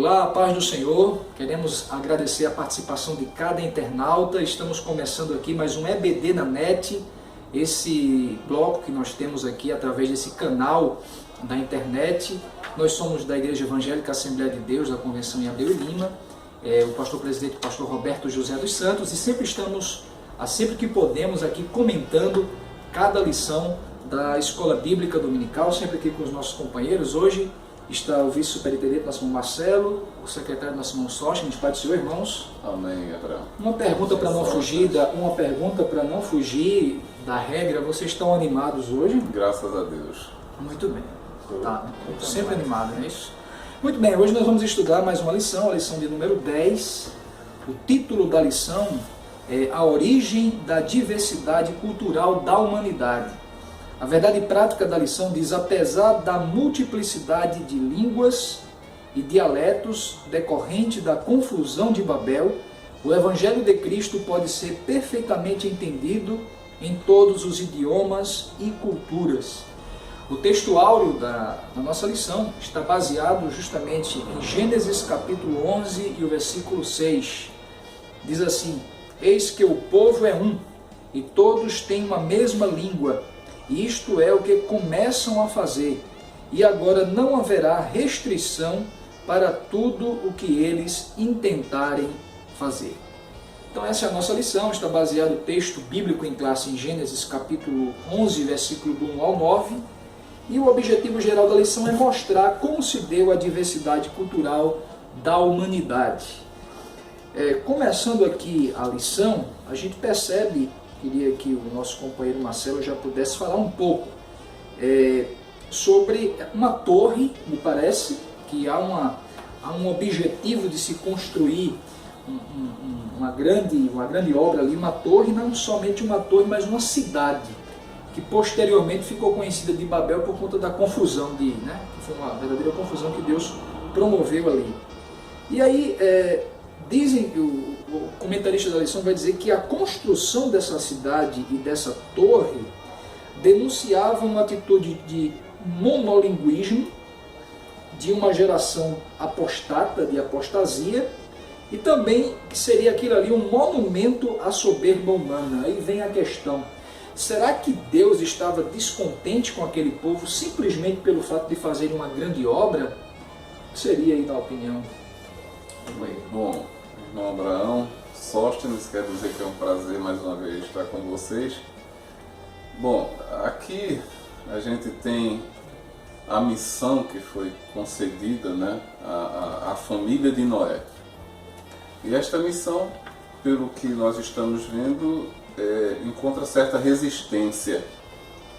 Olá, a paz do Senhor. Queremos agradecer a participação de cada internauta. Estamos começando aqui mais um EBD na net, esse bloco que nós temos aqui através desse canal da internet. Nós somos da Igreja Evangélica Assembleia de Deus, da Convenção em Abreu e Lima, o pastor presidente, o pastor Roberto José dos Santos, e sempre estamos, sempre que podemos, aqui comentando cada lição da Escola Bíblica Dominical, sempre aqui com os nossos companheiros. Hoje está o vice-superintendente, nosso irmão Marcelo, o secretário, nosso irmão Sóstenes. Pai do Senhor, irmãos. Amém, Abraão. Uma pergunta para não fugir da regra. Vocês estão animados hoje? Graças a Deus. Muito bem. Tá. Sempre animado, não é isso? Muito bem, hoje nós vamos estudar mais uma lição, a lição de número 10. O título da lição é A Origem da Diversidade Cultural da Humanidade. A verdade prática da lição diz: apesar da multiplicidade de línguas e dialetos decorrente da confusão de Babel, o Evangelho de Cristo pode ser perfeitamente entendido em todos os idiomas e culturas. O texto áureo da nossa lição está baseado justamente em Gênesis capítulo 11 e o versículo 6. Diz assim: eis que o povo é um, e todos têm uma mesma língua. Isto é o que começam a fazer, e agora não haverá restrição para tudo o que eles intentarem fazer. Então essa é a nossa lição, está baseado no texto bíblico em classe em Gênesis capítulo 11, versículo do 1 ao 9, e o objetivo geral da lição é mostrar como se deu a diversidade cultural da humanidade. Começando aqui a lição, a gente percebe, queria que o nosso companheiro Marcelo já pudesse falar um pouco sobre uma torre. Me parece que há um objetivo de se construir uma grande obra ali, uma torre, não somente uma torre, mas uma cidade, que posteriormente ficou conhecida de Babel por conta da confusão, que foi uma verdadeira confusão que Deus promoveu ali. E aí, dizem, o comentarista da lição vai dizer que a construção dessa cidade e dessa torre denunciava uma atitude de monolinguismo, de uma geração apostata, de apostasia, e também que seria aquilo ali um monumento à soberba humana. Aí vem a questão: será que Deus estava descontente com aquele povo simplesmente pelo fato de fazer uma grande obra? O que seria aí, na opinião? Bom, irmão Abraão, Sóstenes, quero dizer que é um prazer mais uma vez estar com vocês. Bom, aqui a gente tem a missão que foi concedida, à família de Noé. E esta missão, pelo que nós estamos vendo, encontra certa resistência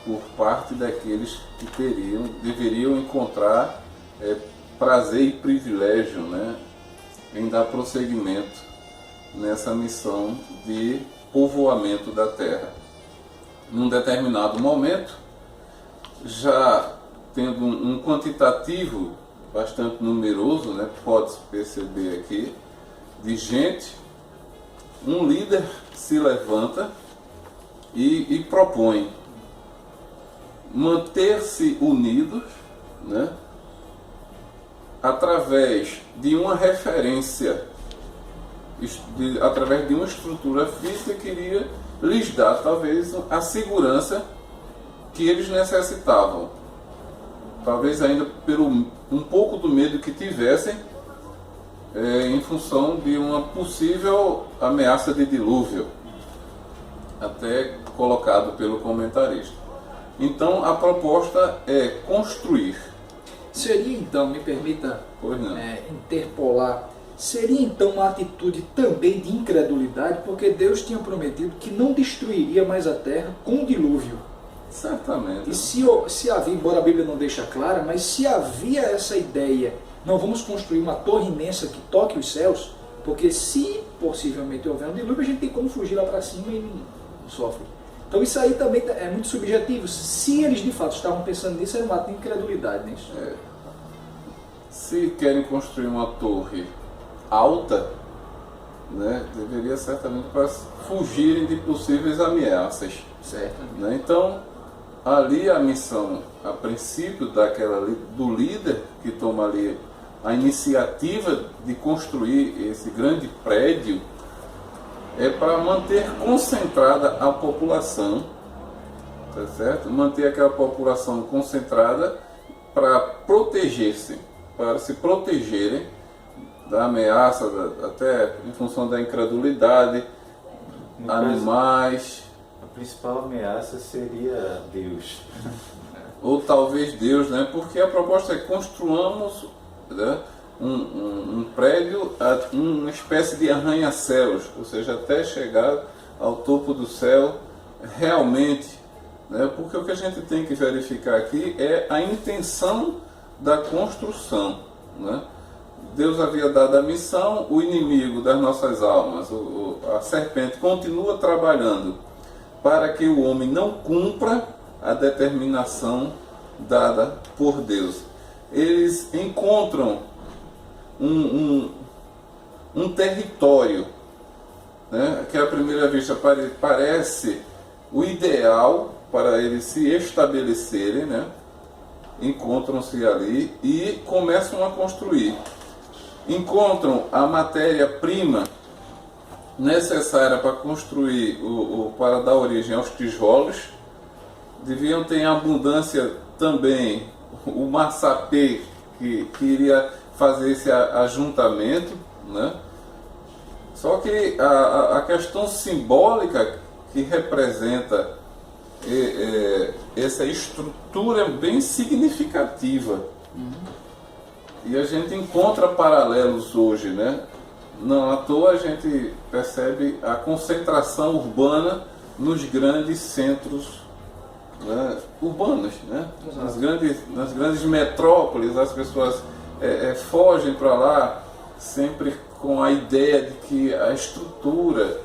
por parte daqueles que deveriam encontrar prazer e privilégio, em dar prosseguimento nessa missão de povoamento da terra. Num determinado momento, já tendo um quantitativo bastante numeroso, pode-se perceber aqui, de gente, um líder se levanta e propõe manter-se unidos, através de uma referência, através de uma estrutura física que iria lhes dar talvez a segurança que eles necessitavam, talvez ainda pelo um pouco do medo que tivessem em função de uma possível ameaça de dilúvio, até colocado pelo comentarista. Então a proposta é construir. Seria então, me permita interpolar, seria então uma atitude também de incredulidade, porque Deus tinha prometido que não destruiria mais a terra com o dilúvio. Certamente. E se havia, embora a Bíblia não deixa clara, mas se havia essa ideia, não vamos construir uma torre imensa que toque os céus, porque se possivelmente houver um dilúvio, a gente tem como fugir lá para cima e não sofre. Então isso aí também é muito subjetivo. Se eles de fato estavam pensando nisso, era um ato de incredulidade, né? Se querem construir uma torre alta, deveria certamente para fugirem de possíveis ameaças. Certo. Então, ali a missão, a princípio do líder que toma ali a iniciativa de construir esse grande prédio é para manter concentrada a população, tá certo? Manter aquela população concentrada para proteger-se, para se protegerem da ameaça, até em função da incredulidade, No animais. A principal ameaça seria Deus. Ou talvez Deus, né? Porque a proposta é construamos, né, um prédio, uma espécie de arranha-céus, ou seja, até chegar ao topo do céu realmente, né? Porque o que a gente tem que verificar aqui é a intenção da construção, né? Deus havia dado a missão, o inimigo das nossas almas, a serpente, continua trabalhando para que o homem não cumpra a determinação dada por Deus. Eles encontram um território, né, que à primeira vista parece o ideal para eles se estabelecerem, né? Encontram-se ali e começam a construir. Encontram a matéria-prima necessária para construir, para dar origem aos tijolos. Deviam ter em abundância também o maçapê que iria fazer esse ajuntamento, né? Só que a questão simbólica que representa essa estrutura é bem significativa. E a gente encontra paralelos hoje, né? Não à toa a gente percebe a concentração urbana nos grandes centros, né, urbanos, né? Nas grandes metrópoles, as pessoas fogem para lá sempre com a ideia de que a estrutura,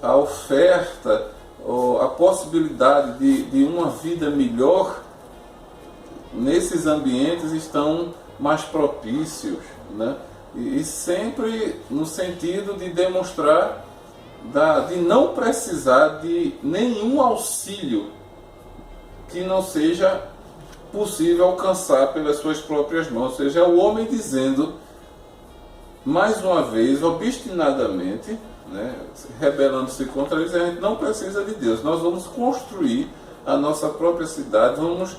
a oferta, a possibilidade de uma vida melhor nesses ambientes estão mais propícios, né? E sempre no sentido de demonstrar de não precisar de nenhum auxílio que não seja possível alcançar pelas suas próprias mãos. Ou seja, é o homem dizendo, mais uma vez, obstinadamente, né, rebelando-se contra eles, a gente não precisa de Deus. Nós vamos construir a nossa própria cidade, vamos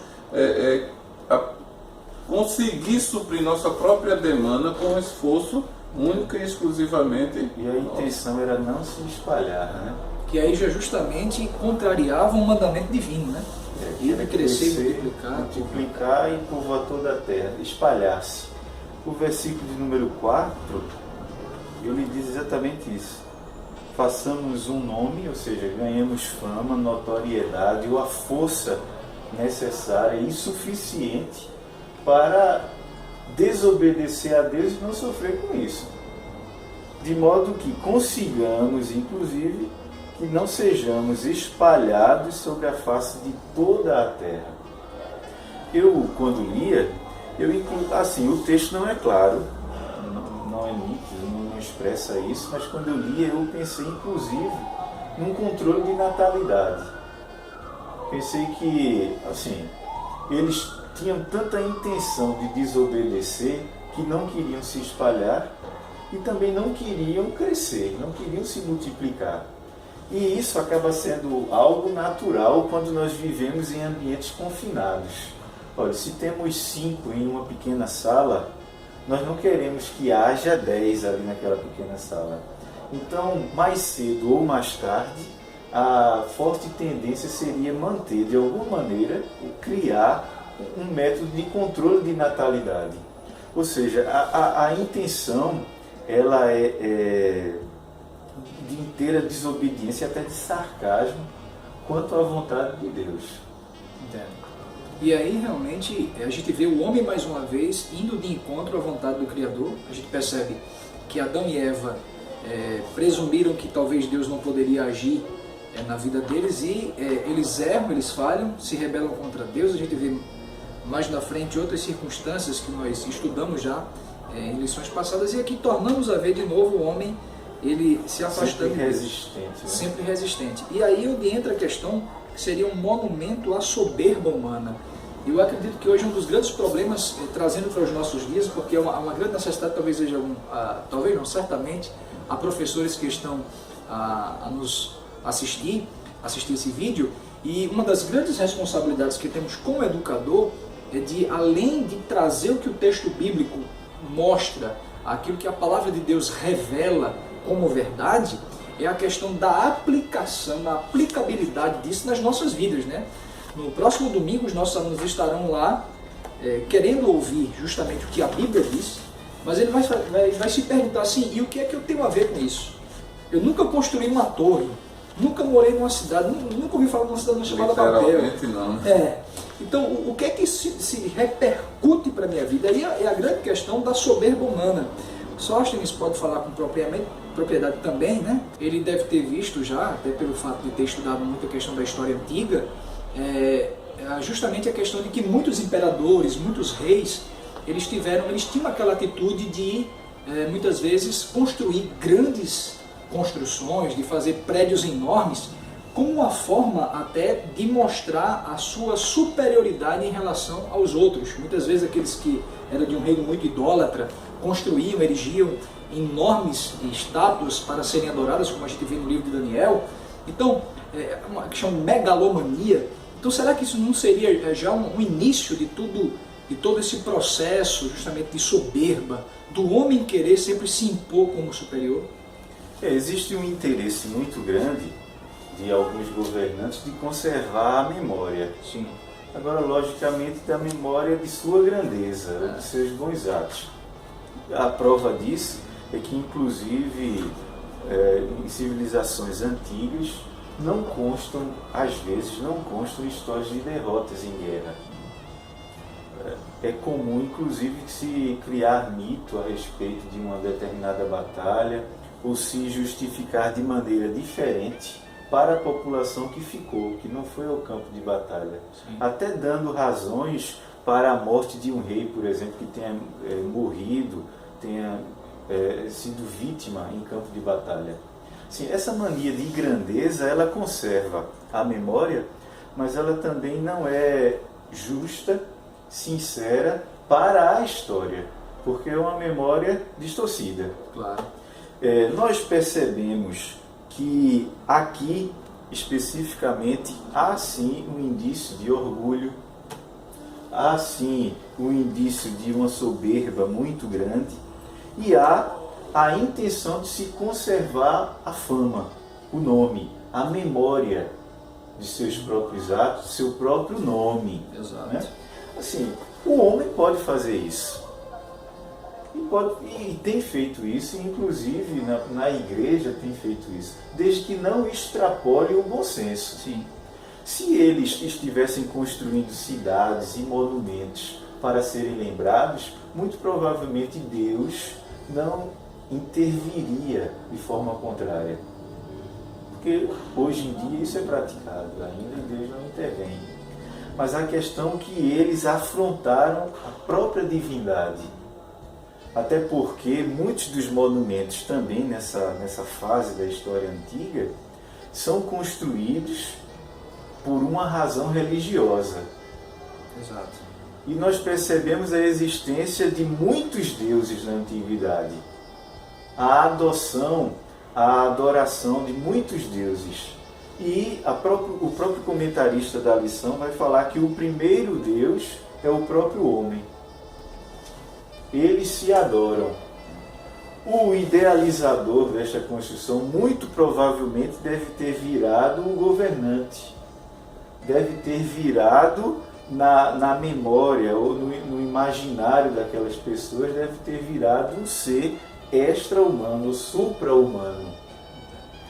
conseguir suprir nossa própria demanda com um esforço único e exclusivamente. E a intenção era não se espalhar, né? Que aí já justamente contrariava um mandamento divino, né? Era crescer, multiplicar e povoar toda a terra, espalhar-se. O versículo de número 4, ele diz exatamente isso. Façamos um nome, ou seja, ganhemos fama, notoriedade ou a força necessária e suficiente para desobedecer a Deus e não sofrer com isso. De modo que consigamos, inclusive, que não sejamos espalhados sobre a face de toda a terra. Eu, quando lia, assim, o texto não é claro, não é nítido, não expressa isso, mas quando eu lia, eu pensei, inclusive, num controle de natalidade. Pensei que, assim, eles tinham tanta intenção de desobedecer que não queriam se espalhar e também não queriam crescer, não queriam se multiplicar. E isso acaba sendo algo natural quando nós vivemos em ambientes confinados. Olha, se temos 5 em uma pequena sala, nós não queremos que haja 10 ali naquela pequena sala. Então, mais cedo ou mais tarde, a forte tendência seria manter, de alguma maneira, criar um método de controle de natalidade. Ou seja, a intenção ela é de inteira desobediência, até de sarcasmo, quanto à vontade de Deus. Entendo. E aí realmente a gente vê o homem mais uma vez indo de encontro à vontade do Criador. A gente percebe que Adão e Eva presumiram que talvez Deus não poderia agir na vida deles e eles erram, eles falham, se rebelam contra Deus. A gente vê mais na frente outras circunstâncias que nós estudamos já em lições passadas e aqui tornamos a ver de novo o homem ele se afastando sempre resistente, né? Sempre resistente. E aí onde entra a questão que seria um monumento à soberba humana. Eu acredito que hoje um dos grandes problemas, trazendo para os nossos dias, porque é uma grande necessidade, talvez seja talvez não, certamente, há professores que estão a nos assistir esse vídeo, e uma das grandes responsabilidades que temos como educador é de, além de trazer o que o texto bíblico mostra, aquilo que a palavra de Deus revela como verdade, é a questão da aplicação, da aplicabilidade disso nas nossas vidas, né? No próximo domingo, os nossos alunos estarão lá querendo ouvir justamente o que a Bíblia diz, mas ele vai se perguntar assim, e o que é que eu tenho a ver com isso? Eu nunca construí uma torre, nunca morei numa cidade, nunca ouvi falar de uma cidade chamada Babel. Não. Então, o que é que se repercute para a minha vida? Aí é a grande questão da soberba humana. Sóstenes pode falar com propriedade também, né? Ele deve ter visto já, até pelo fato de ter estudado muita questão da história antiga, justamente a questão de que muitos imperadores, muitos reis, eles tinham aquela atitude de, muitas vezes, construir grandes construções, de fazer prédios enormes, como uma forma até de mostrar a sua superioridade em relação aos outros. Muitas vezes aqueles que eram de um reino muito idólatra, construíam, erigiam enormes estátuas para serem adoradas, como a gente vê no livro de Daniel. Então, uma questão de megalomania. Então, será que isso não seria já um início de todo esse processo justamente de soberba, do homem querer sempre se impor como superior? Existe um interesse muito grande de alguns governantes de conservar a memória. Sim. Agora, logicamente, da memória de sua grandeza, de seus bons atos. A prova disso é que, inclusive, em civilizações antigas, às vezes não constam histórias de derrotas em guerra. É comum, inclusive, se criar mito a respeito de uma determinada batalha ou se justificar de maneira diferente para a população que ficou, que não foi ao campo de batalha. Sim. Até dando razões para a morte de um rei, por exemplo, que tenha morrido, tenha sido vítima em campo de batalha. Sim, essa mania de grandeza, ela conserva a memória, mas ela também não é justa, sincera para a história, porque é uma memória distorcida. Claro. Nós percebemos que aqui, especificamente, há sim um indício de orgulho, há sim um indício de uma soberba muito grande, e há a intenção de se conservar a fama, o nome, a memória de seus próprios atos, seu próprio nome. Exato. Né? Assim, o homem pode fazer isso. E tem feito isso, inclusive na igreja tem feito isso, desde que não extrapole o bom senso. Sim. Se eles estivessem construindo cidades e monumentos para serem lembrados, muito provavelmente Deus não interviria de forma contrária. Porque hoje em dia isso é praticado ainda e Deus não intervém. Mas a questão é que eles afrontaram a própria divindade. Até porque muitos dos monumentos também nessa fase da história antiga são construídos por uma razão religiosa. Exato. E nós percebemos a existência de muitos deuses na antiguidade. A adoção, a adoração de muitos deuses. E o próprio comentarista da lição vai falar que o primeiro Deus é o próprio homem. Eles se adoram. O idealizador desta construção muito provavelmente deve ter virado um governante. Deve ter virado na memória ou no imaginário daquelas pessoas, deve ter virado um ser extra-humano, supra-humano.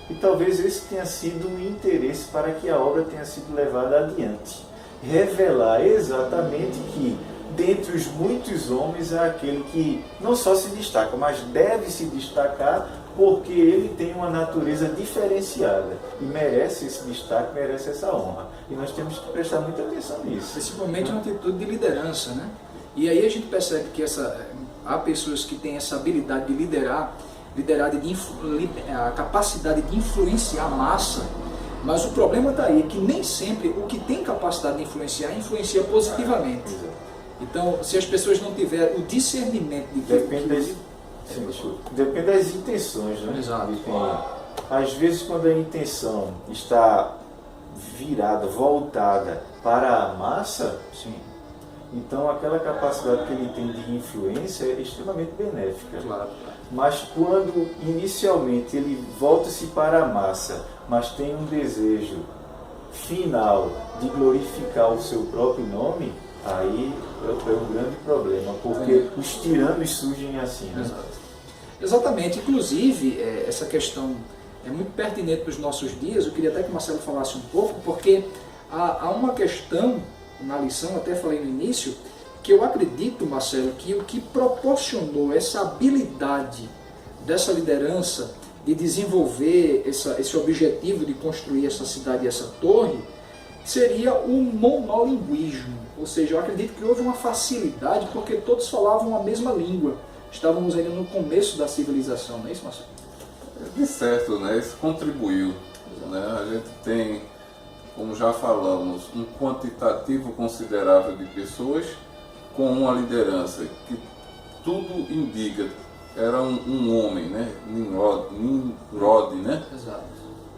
E talvez esse tenha sido o interesse para que a obra tenha sido levada adiante. Revelar exatamente que, dentre os muitos homens, é aquele que não só se destaca, mas deve se destacar porque ele tem uma natureza diferenciada e merece esse destaque, merece essa honra. E nós temos que prestar muita atenção nisso. Principalmente uma atitude de liderança, né? E aí a gente percebe que há pessoas que têm essa habilidade de liderar a capacidade de influenciar a massa, Mas o problema está aí, que nem sempre o que tem capacidade de influenciar, influencia positivamente. Então, se as pessoas não tiverem o discernimento de que... Depende das intenções, né? Exato. Às vezes, quando a intenção está virada, voltada para a massa, Sim. então aquela capacidade que ele tem de influência é extremamente benéfica. Claro. Mas quando inicialmente ele volta-se para a massa, mas tem um desejo final de glorificar o seu próprio nome, aí é um grande problema, porque os tiranos surgem assim, né? Exatamente. Inclusive, essa questão é muito pertinente para os nossos dias. Eu queria até que o Marcelo falasse um pouco, porque há uma questão na lição, até falei no início, que eu acredito, Marcelo, que o que proporcionou essa habilidade dessa liderança de desenvolver esse objetivo de construir essa cidade e essa torre, seria o monolinguismo. Ou seja, eu acredito que houve uma facilidade porque todos falavam a mesma língua. Estávamos ainda no começo da civilização, não é isso, Marcelo? De certo, né? Isso contribuiu. Né? A gente tem, como já falamos, um quantitativo considerável de pessoas com uma liderança que tudo indica. Era um homem, né? Nimrod, né? Exato.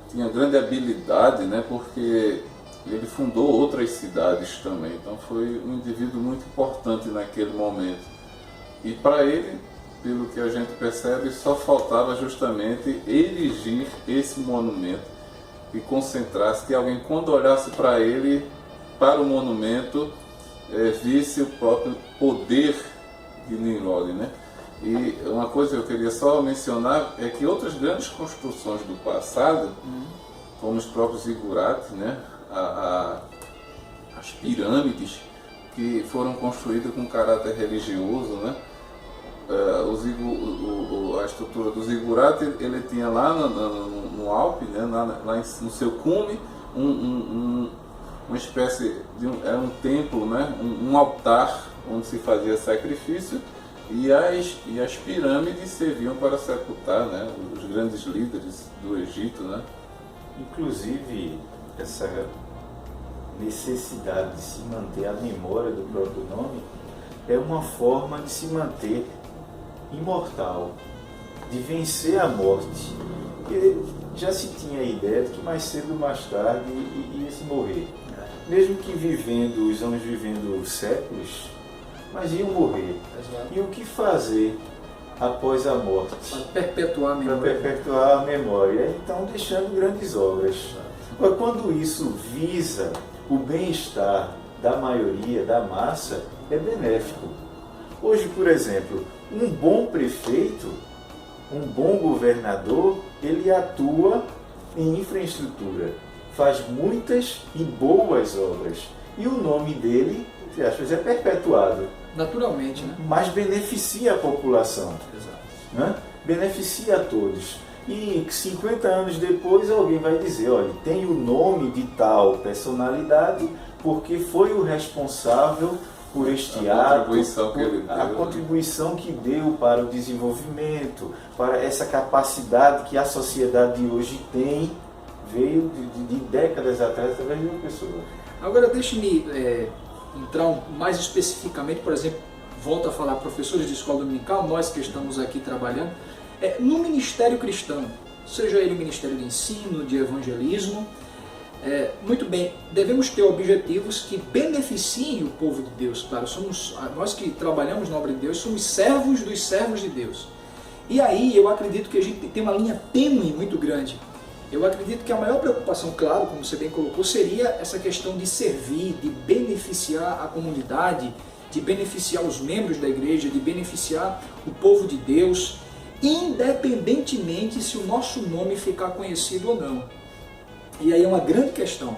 Tinha grande habilidade, né? Porque ele fundou outras cidades também. Então foi um indivíduo muito importante naquele momento. E para ele, pelo que a gente percebe, só faltava justamente erigir esse monumento e concentrar-se, que alguém, quando olhasse para ele, para o monumento, visse o próprio poder de Nimrod, né? E uma coisa que eu queria só mencionar é que outras grandes construções do passado, como os próprios zigurates, né? As pirâmides, que foram construídas com caráter religioso, né? A estrutura do zigurate, ele tinha lá no Alpe, né? lá no seu cume, uma espécie de era um templo, né? um altar onde se fazia sacrifício, e as pirâmides serviam para sepultar, né? os grandes líderes do Egito. Né? Inclusive, essa necessidade de se manter a memória do próprio nome é uma forma de se manter imortal, de vencer a morte. Porque já se tinha a ideia de que mais cedo ou mais tarde ia se morrer. Mesmo que os homens vivendo séculos, mas iam morrer. Exato. E o que fazer após a morte? Para perpetuar a memória. Para perpetuar a memória. Então, deixando grandes obras. Agora, quando isso visa o bem-estar da maioria, da massa, é benéfico. Hoje, por exemplo, um bom prefeito, um bom governador, ele atua em infraestrutura, faz muitas e boas obras. E o nome dele, entre aspas, é perpetuado. Naturalmente, né? Mas beneficia a população. Exato. Né? Beneficia a todos. E 50 anos depois alguém vai dizer, olha, tem o nome de tal personalidade porque foi o responsável por este ato, a contribuição que deu para o desenvolvimento, para essa capacidade que a sociedade de hoje tem, veio de décadas atrás através de uma pessoa. Agora deixe-me entrar mais especificamente, por exemplo, volto a falar professores de escola dominical, nós que estamos aqui trabalhando, no ministério cristão, seja ele o ministério de ensino, de evangelismo, muito bem, devemos ter objetivos que beneficiem o povo de Deus. Claro, nós que trabalhamos na obra de Deus, somos servos dos servos de Deus. E aí eu acredito que a gente tem uma linha tênue muito grande. Eu acredito que a maior preocupação, claro, como você bem colocou, seria essa questão de servir, de beneficiar a comunidade, de beneficiar os membros da igreja, de beneficiar o povo de Deus, independentemente se o nosso nome ficar conhecido ou não. E aí é uma grande questão.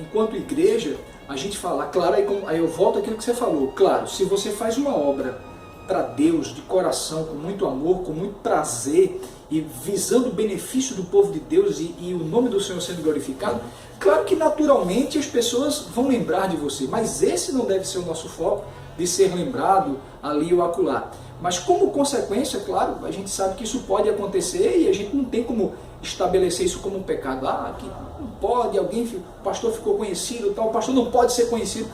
Enquanto igreja, a gente fala, claro, aí eu volto àquilo que você falou, claro, se você faz uma obra para Deus, de coração, com muito amor, com muito prazer, e visando o benefício do povo de Deus e o nome do Senhor sendo glorificado, claro que naturalmente as pessoas vão lembrar de você, mas esse não deve ser o nosso foco. de ser lembrado ali ou acolá. Mas como consequência, claro, a gente sabe que isso pode acontecer e a gente não tem como estabelecer isso como um pecado. Ah, que não pode, o pastor ficou conhecido, tal, o pastor não pode ser conhecido.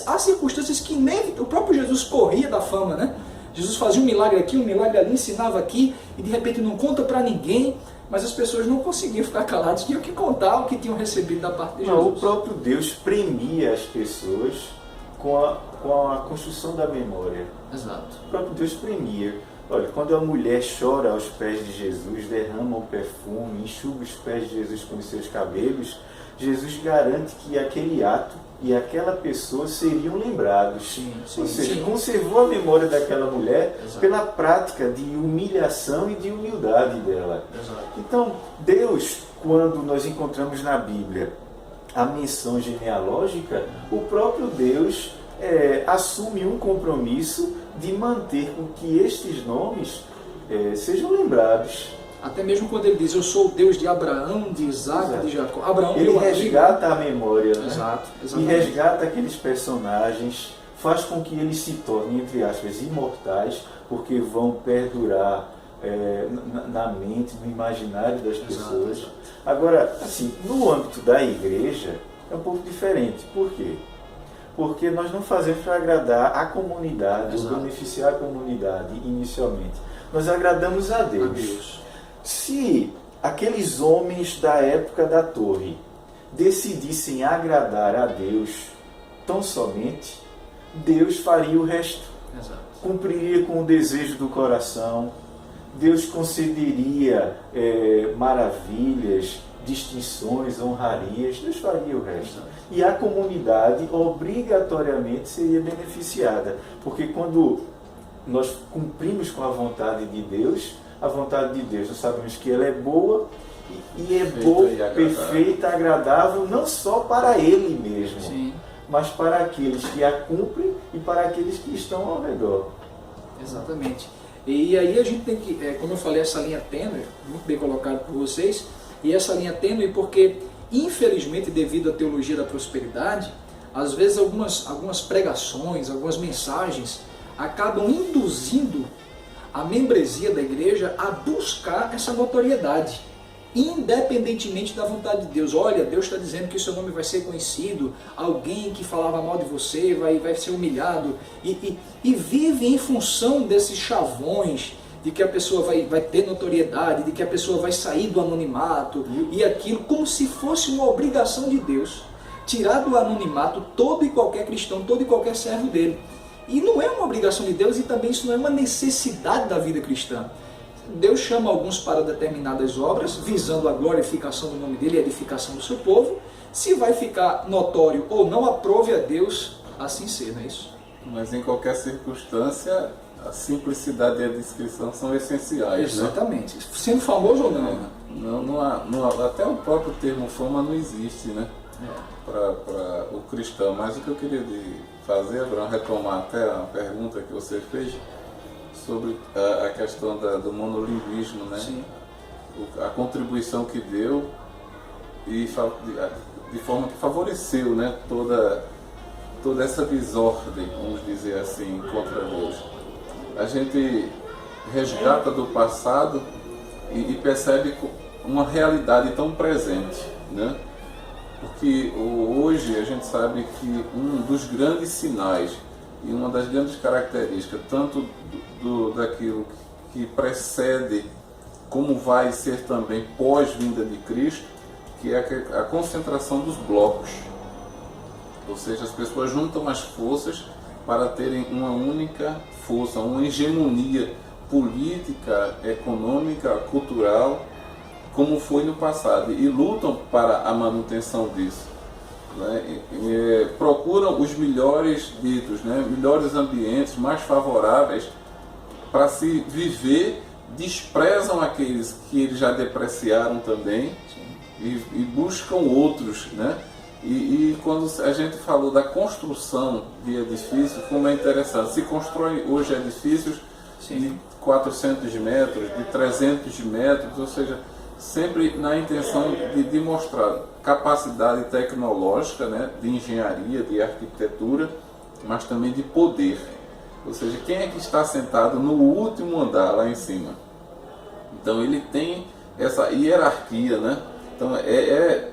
Há circunstâncias que nem o próprio Jesus corria da fama, né? Jesus fazia um milagre aqui, um milagre ali, ensinava aqui e de repente não conta para ninguém, mas as pessoas não conseguiam ficar caladas, tinham que contar o que tinham recebido da parte de Jesus. Não, o próprio Deus premia as pessoas com a construção da memória. Exato. O próprio Deus premia. Olha, quando a mulher chora aos pés de Jesus, derrama o perfume, enxuga os pés de Jesus com os seus cabelos, Jesus garante que aquele ato e aquela pessoa seriam lembrados. Sim, Ou seja, sim. conservou a memória daquela mulher Exato. pela prática de humilhação e de humildade dela. Exato. Então, Deus, quando nós encontramos na Bíblia a menção genealógica, o próprio Deus assume um compromisso de manter com que estes nomes sejam lembrados. Até mesmo quando ele diz, eu sou o Deus de Abraão, de Isaac, Exato. de Jacó. Abraão, Ele meu amigo. resgata a memória, né? Exato, E exatamente. resgata aqueles personagens, faz com que eles se tornem, entre aspas, imortais, porque vão perdurar na mente, no imaginário das pessoas. Exato. Agora, assim, no âmbito da igreja, é um pouco diferente. Por quê? Porque nós não fazemos para agradar a comunidade, ou Exato. beneficiar a comunidade inicialmente. Nós agradamos a Deus. A Deus. Se aqueles homens da época da torre decidissem agradar a Deus tão somente, Deus faria o resto. Exato. Cumpriria com o desejo do coração, Deus concederia maravilhas, distinções, honrarias, Deus faria o resto. Exato. E a comunidade obrigatoriamente seria beneficiada, porque quando nós cumprimos com a vontade de Deus, nós sabemos que ela é boa e é boa, perfeita, agradável, não só para Ele mesmo, Sim, mas para aqueles que a cumprem e para aqueles que estão ao redor. exatamente. E aí a gente tem que, como eu falei, essa linha tênue, muito bem colocado por vocês, e essa linha tênue porque, infelizmente, devido à teologia da prosperidade, às vezes algumas pregações, algumas mensagens acabam induzindo a membresia da igreja a buscar essa notoriedade, independentemente da vontade de Deus. Olha, Deus está dizendo que o seu nome vai ser conhecido, alguém que falava mal de você vai ser humilhado, e vive em função desses chavões, de que a pessoa vai ter notoriedade, de que a pessoa vai sair do anonimato, e aquilo como se fosse uma obrigação de Deus, tirar do anonimato todo e qualquer cristão, todo e qualquer servo dele. E não é uma obrigação de Deus e também isso não é uma necessidade da vida cristã. Deus chama alguns para determinadas obras, visando a glorificação do nome dele e a edificação do seu povo. Se vai ficar notório ou não, aprove a Deus assim ser, não é isso? Mas em qualquer circunstância, a simplicidade e a descrição são essenciais. Exatamente. Né? Sendo famoso ou não. Até o próprio termo fama não existe, né? Para o cristão. Mas o que eu queria fazer, Abraão, retomar até a pergunta que você fez sobre a questão do monolinguismo, né? Sim. A contribuição que deu e de forma que favoreceu, né, toda essa desordem, vamos dizer assim, contra Deus. A gente resgata do passado e percebe uma realidade tão presente, né? Porque hoje a gente sabe que um dos grandes sinais e uma das grandes características, tanto daquilo que precede, como vai ser também pós-vinda de Cristo, que é a concentração dos blocos. Ou seja, as pessoas juntam as forças para terem uma única força, uma hegemonia política, econômica, cultural, como foi no passado, e lutam para a manutenção disso, né? Procuram os melhores ditos, né? Melhores ambientes, mais favoráveis para se viver, desprezam aqueles que eles já depreciaram também e buscam outros, né? E quando a gente falou da construção de edifícios, como é interessante, se constrói hoje edifícios de 400 metros, de 300 metros, ou seja, sempre na intenção de mostrar capacidade tecnológica, né, de engenharia, de arquitetura, mas também de poder. Ou seja, quem é que está sentado no último andar lá em cima? Então ele tem essa hierarquia, né? Então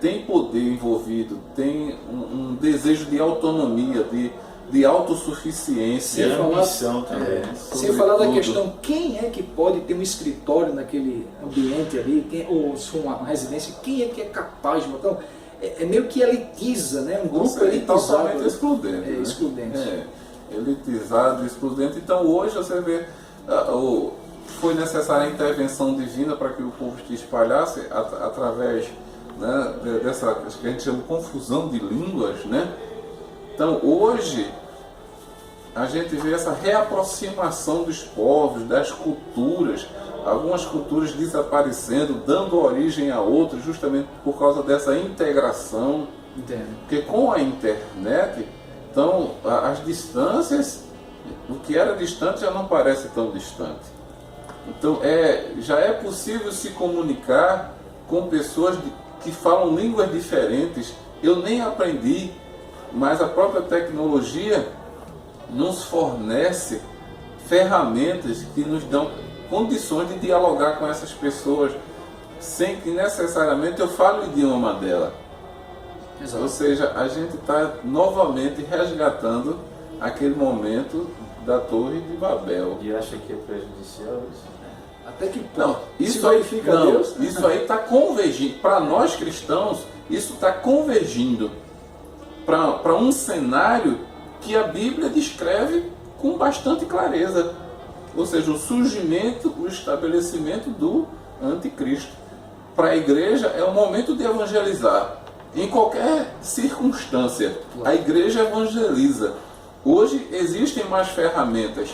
tem poder envolvido, tem um desejo de autonomia, de autossuficiência. E ambição também. Sem falar da questão, quem é que pode ter um escritório naquele ambiente ali, ou se for uma residência, quem é que é capaz de... Então, é meio que elitiza, né? Um grupo elitizado. Totalmente excludente. Né? Excludente. Elitizado, excludente. Então hoje você vê, foi necessária a intervenção divina para que o povo se espalhasse através, né, dessa que a gente chama de confusão de línguas, né? Então hoje a gente vê essa reaproximação dos povos, das culturas, algumas culturas desaparecendo, dando origem a outras, justamente por causa dessa integração. Entendo. Porque com a internet, então as distâncias, o que era distante já não parece tão distante. Então já é possível se comunicar com pessoas que falam línguas diferentes. Eu nem aprendi, mas a própria tecnologia nos fornece ferramentas que nos dão condições de dialogar com essas pessoas sem que necessariamente eu fale o idioma dela. Exato. Ou seja, a gente está novamente resgatando aquele momento da Torre de Babel. E acha que é prejudicial isso? Até que ponto? Não, isso aí fica Deus. Isso aí está convergindo. Para nós cristãos, isso está convergindo para um cenário que a Bíblia descreve com bastante clareza. Ou seja, o surgimento, o estabelecimento do anticristo. Para a igreja é o momento de evangelizar. Em qualquer circunstância, a igreja evangeliza. Hoje existem mais ferramentas,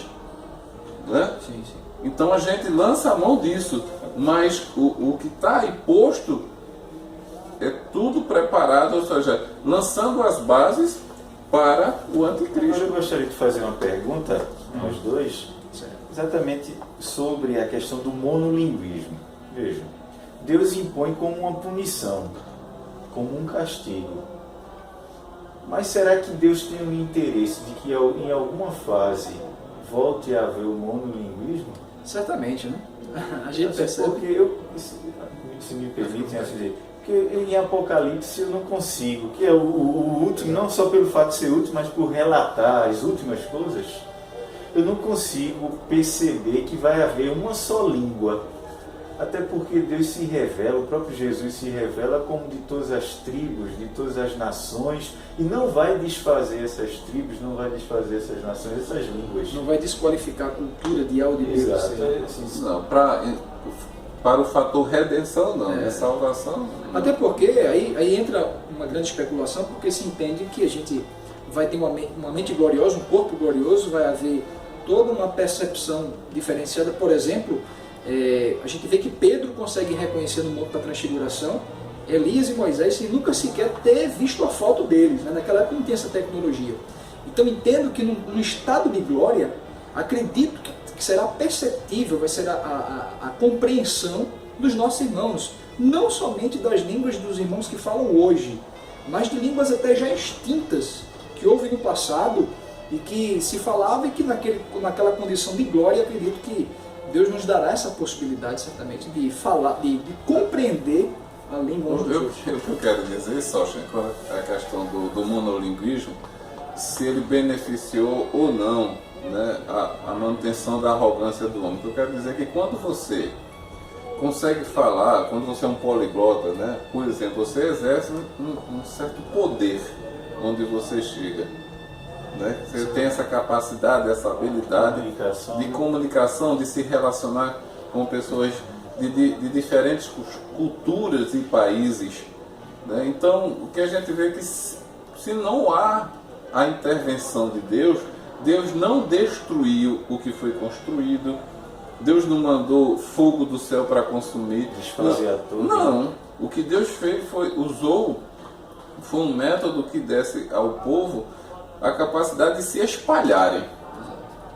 né? Sim, sim. Então a gente lança a mão disso, mas o que está aí posto é tudo preparado, ou seja, lançando as bases para o anticristo. Agora eu gostaria de fazer uma pergunta aos dois, exatamente sobre a questão do monolinguismo. Vejam, Deus impõe como uma punição, como um castigo. Mas será que Deus tem um interesse de que em alguma fase volte a haver o monolinguismo? Certamente, né? A gente percebe. Porque se me permitem dizer, porque em Apocalipse eu não consigo, que é o último, não só pelo fato de ser último, mas por relatar as últimas coisas, eu não consigo perceber que vai haver uma só língua. Até porque Deus se revela, o próprio Jesus se revela como de todas as tribos, de todas as nações, e não vai desfazer essas tribos, não vai desfazer essas nações, essas línguas. Não vai desqualificar a cultura de áudio e Exato. Não, para o fator redenção não, né? Salvação. Não. Até porque aí entra uma grande especulação, porque se entende que a gente vai ter uma mente gloriosa, um corpo glorioso, vai haver toda uma percepção diferenciada. Por exemplo, a gente vê que Pedro consegue reconhecer no Monte da Transfiguração Elias e Moisés sem nunca sequer ter visto a foto deles, né? Naquela época não tinha essa tecnologia. Então entendo que no estado de glória, acredito que será perceptível, vai ser a compreensão dos nossos irmãos, não somente das línguas dos irmãos que falam hoje, mas de línguas até já extintas, que houve no passado e que se falava, e que naquela condição de glória, acredito que Deus nos dará essa possibilidade, certamente, de falar, de compreender a língua uns dos outros. O que eu quero dizer, Sócia, com a questão do monolinguismo, se ele beneficiou ou não, né, a manutenção da arrogância do homem. O que eu quero dizer é que quando você consegue falar, quando você é um poliglota, né, por exemplo, você exerce um certo poder onde você chega. Né? Você tem essa capacidade, essa habilidade de comunicação, de se relacionar com pessoas de diferentes culturas e países. Né? Então, o que a gente vê é que se não há a intervenção de Deus, Deus não destruiu o que foi construído, Deus não mandou fogo do céu para consumir. Desfazer tudo. Não, o que Deus fez foi um método que desse ao povo a capacidade de se espalharem.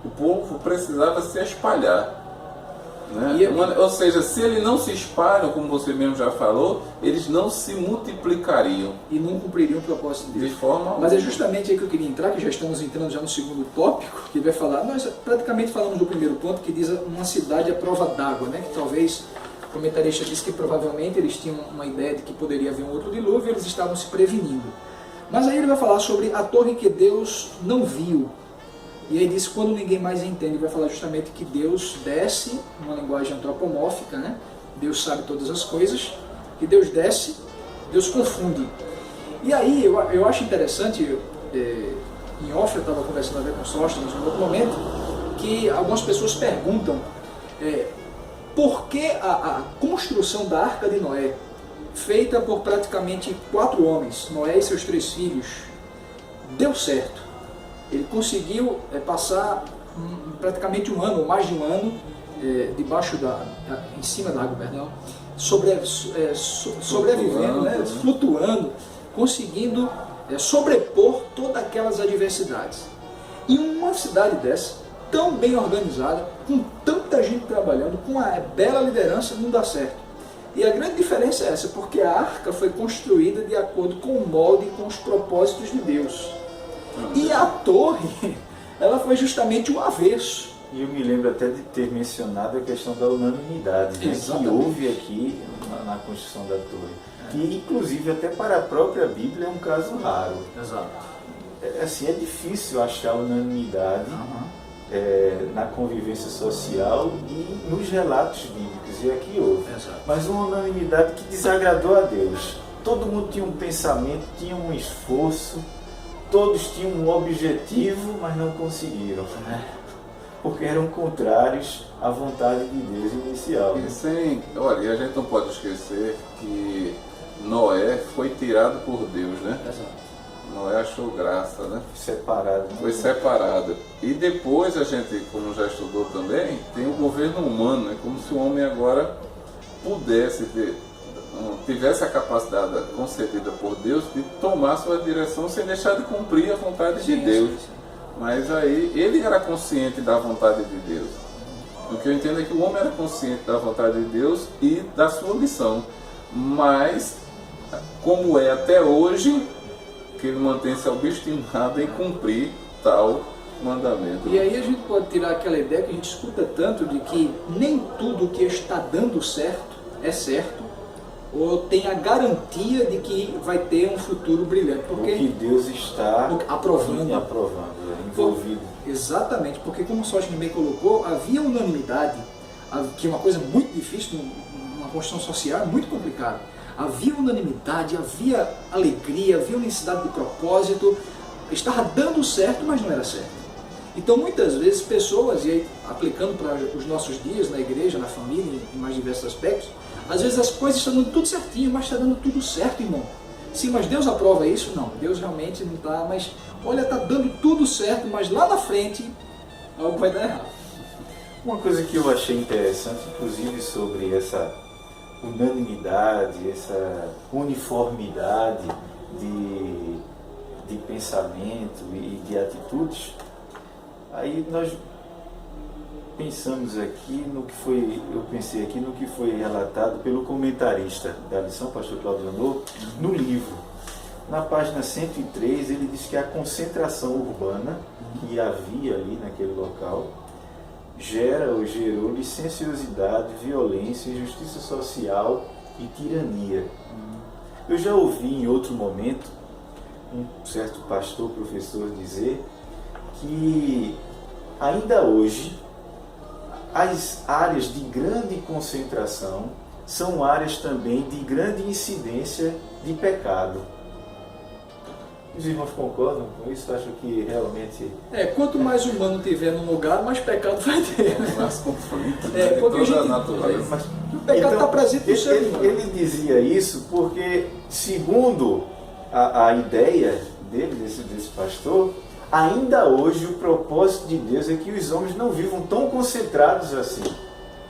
O povo precisava se espalhar. Né? Ou seja, se eles não se espalham, como você mesmo já falou, eles não se multiplicariam. E não cumpririam o propósito de Deus. De forma Mas é justamente aí que eu queria entrar, que já estamos entrando já no segundo tópico, que vai falar, nós praticamente falamos do primeiro ponto, que diz uma cidade à prova d'água, né? Que talvez o comentarista disse que provavelmente eles tinham uma ideia de que poderia haver um outro dilúvio e eles estavam se prevenindo. Mas aí ele vai falar sobre a torre que Deus não viu. E aí diz, quando ninguém mais entende, vai falar justamente que Deus desce, uma linguagem antropomórfica, né? Deus sabe todas as coisas, que Deus desce, Deus confunde. E aí eu acho interessante, em off eu estava conversando com o Sóstenes em outro momento, que algumas pessoas perguntam por que a construção da Arca de Noé, feita por praticamente 4 homens, Noé e seus 3 filhos, deu certo. Ele conseguiu passar praticamente um ano, ou mais de um ano, debaixo em cima da água, perdão, sobrevivendo, né, flutuando, conseguindo sobrepor todas aquelas adversidades. E uma cidade dessa, tão bem organizada, com tanta gente trabalhando, com uma bela liderança, não dá certo. E a grande diferença é essa, porque a arca foi construída de acordo com o molde e com os propósitos de Deus. E a torre, ela foi justamente o avesso. E eu me lembro até de ter mencionado a questão da unanimidade, né, que houve aqui na construção da torre. Que, inclusive, até para a própria Bíblia é um caso raro. Exato. Assim, é difícil achar unanimidade na convivência social e nos relatos bíblicos, e aqui houve. Exato. Mas uma unanimidade que desagradou a Deus. Todo mundo tinha um pensamento, tinha um esforço, todos tinham um objetivo, mas não conseguiram, porque eram contrários à vontade de Deus inicial. Olha, e a gente não pode esquecer que Noé foi tirado por Deus, né? Exato. Noé achou graça, né? Separado. Foi separado. E depois a gente, como já estudou também, tem o governo humano, né? Como se o homem agora pudesse tivesse a capacidade concedida por Deus de tomar sua direção sem deixar de cumprir a vontade de Deus. Sim. Mas aí ele era consciente da vontade de Deus. O que eu entendo é que o homem era consciente da vontade de Deus e da sua missão. Mas, como é até hoje, que ele mantém-se obstinado em cumprir tal mandamento. E aí a gente pode tirar aquela ideia que a gente escuta tanto de que nem tudo que está dando certo é certo, ou tem a garantia de que vai ter um futuro brilhante. Porque o que Deus está aprovando, envolvido. Exatamente, porque como o Sóstenes bem colocou, havia unanimidade, que é uma coisa muito difícil, uma construção social muito complicada. Havia unanimidade, havia alegria, havia unicidade de propósito, estava dando certo, mas não era certo. Então muitas vezes pessoas, e aí aplicando para os nossos dias na igreja, na família, em mais diversos aspectos, às vezes as coisas estão dando tudo certinho, mas está dando tudo certo, irmão. Sim, mas Deus aprova isso? Não, Deus realmente não está, mas olha, está dando tudo certo, mas lá na frente algo vai dar errado. Uma coisa que eu achei interessante, inclusive sobre essa unanimidade, essa uniformidade de pensamento e de atitudes, aí nós pensamos aqui eu pensei aqui no que foi relatado pelo comentarista da lição, pastor Cláudio Janot, no livro. Na página 103, ele diz que a concentração urbana que havia ali naquele local gerou licenciosidade, violência, injustiça social e tirania. Eu já ouvi em outro momento um certo pastor, professor dizer que ainda hoje as áreas de grande concentração são áreas também de grande incidência de pecado. Os irmãos concordam com isso? Acham que realmente... quanto mais humano tiver num lugar, mais pecado vai ter. Mais conflito, porque toda a natureza. Mas o pecado está presente no ser humano. Ele dizia isso porque, segundo a ideia dele, desse pastor, ainda hoje o propósito de Deus é que os homens não vivam tão concentrados assim.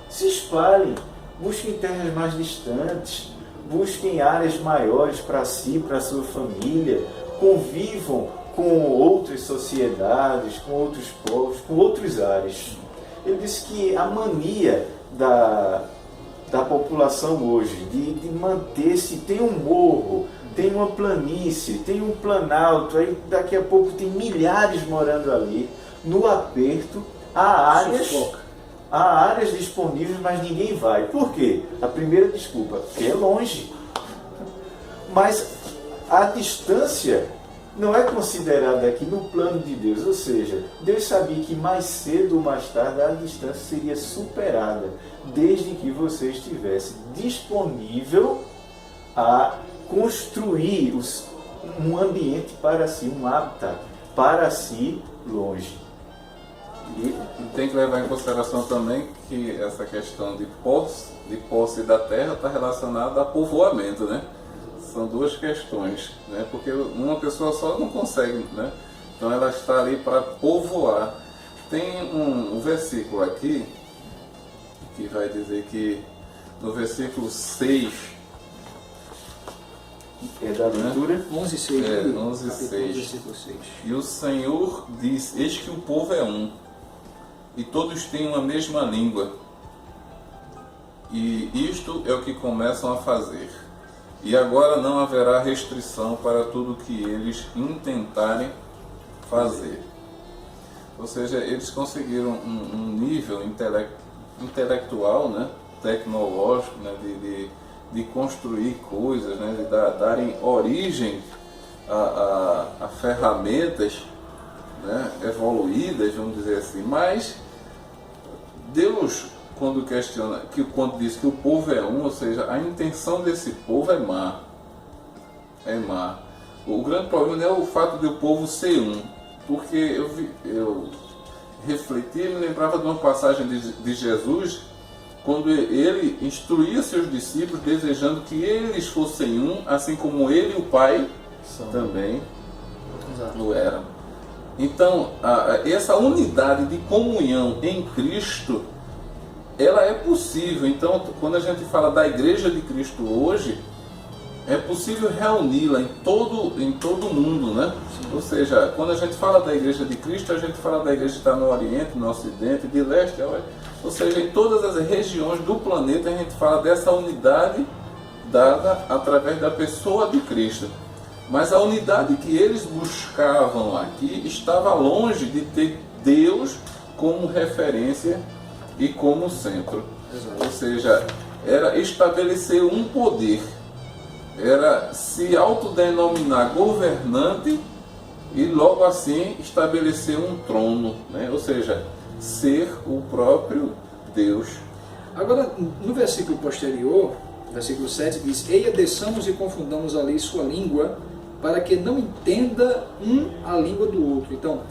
Se espalhem, busquem terras mais distantes, busquem áreas maiores para si, para a sua família, convivam com outras sociedades, com outros povos, com outros ares. Ele disse que a mania da população hoje, de manter-se, tem um morro, tem uma planície, tem um planalto, aí daqui a pouco tem milhares morando ali, no aperto, há áreas disponíveis, mas ninguém vai. Por quê? A primeira desculpa, porque é longe. Mas a distância não é considerada aqui no plano de Deus, ou seja, Deus sabia que mais cedo ou mais tarde a distância seria superada, desde que você estivesse disponível a construir um ambiente para si, um habitat para si longe. E tem que levar em consideração também que essa questão de posse da terra está relacionada a povoamento, né? São duas questões, né? Porque uma pessoa só não consegue, né? Então ela está ali para povoar. Tem um versículo aqui que vai dizer que no versículo 6, é da leitura? 11:6. 11:6. E o Senhor diz: eis que o povo é um, e todos têm uma mesma língua, e isto é o que começam a fazer. E agora não haverá restrição para tudo que eles intentarem fazer. Ou seja, eles conseguiram um nível intelectual, né, tecnológico, né, de construir coisas, né, de darem origem a ferramentas, né, evoluídas, vamos dizer assim. Mas Deus, quando diz que o povo é um, ou seja, a intenção desse povo é má. É má. O grande problema não é o fato de o povo ser um, porque eu refleti e me lembrava de uma passagem de Jesus, quando ele instruía seus discípulos, desejando que eles fossem um, assim como ele e o Pai também o eram. Então, essa unidade de comunhão em Cristo, ela é possível. Então, quando a gente fala da Igreja de Cristo hoje, é possível reuni-la em todo o mundo, né? Sim. Ou seja, quando a gente fala da Igreja de Cristo, a gente fala da Igreja que está no Oriente, no Ocidente, de Leste a Oeste. Ou seja, em todas as regiões do planeta a gente fala dessa unidade dada através da pessoa de Cristo. Mas a unidade que eles buscavam aqui estava longe de ter Deus como referência e como centro. Exato. Ou seja, era estabelecer um poder, era se autodenominar governante e logo assim estabelecer um trono, né? Ou seja, ser o próprio Deus. Agora, no versículo posterior, versículo 7, diz: eia, desçamos e confundamos ali sua língua, para que não entenda um a língua do outro. Então,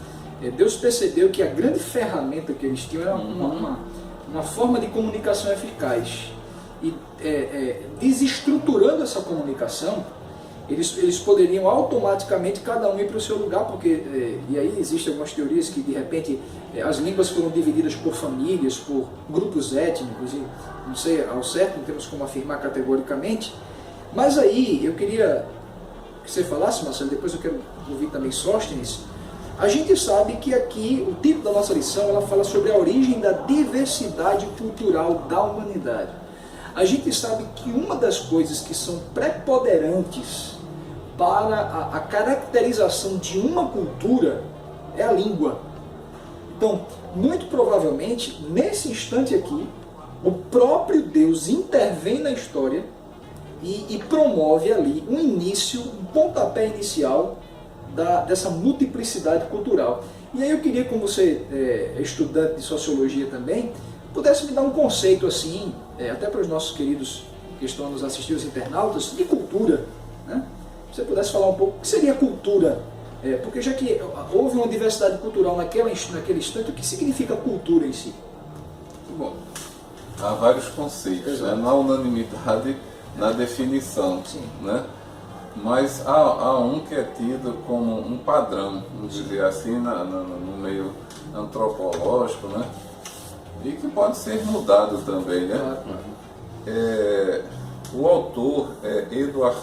Deus percebeu que a grande ferramenta que eles tinham era uma forma de comunicação eficaz. E desestruturando essa comunicação, eles poderiam automaticamente cada um ir para o seu lugar, porque, e aí existem algumas teorias que de repente as línguas foram divididas por famílias, por grupos étnicos, e não sei ao certo, não temos como afirmar categoricamente, mas aí eu queria que você falasse, Marcelo, depois eu quero ouvir também Sóstenes. A gente sabe que aqui o título da nossa lição ela fala sobre a origem da diversidade cultural da humanidade. A gente sabe que uma das coisas que são preponderantes para a caracterização de uma cultura é a língua. Então, muito provavelmente, nesse instante aqui, o próprio Deus intervém na história e promove ali um início, um pontapé inicial dessa multiplicidade cultural. E aí eu queria, como você é estudante de sociologia também, pudesse me dar um conceito assim, até para os nossos queridos que estão nos assistindo, os internautas, de cultura, né? Se você pudesse falar um pouco o que seria cultura, porque já que houve uma diversidade cultural naquele instante, o que significa cultura em si? Bom, há vários conceitos, né? Não há unanimidade na definição, né? Mas há um que é tido como um padrão, vamos dizer assim, no meio antropológico, né? E que pode ser mudado também, né? O autor é Edward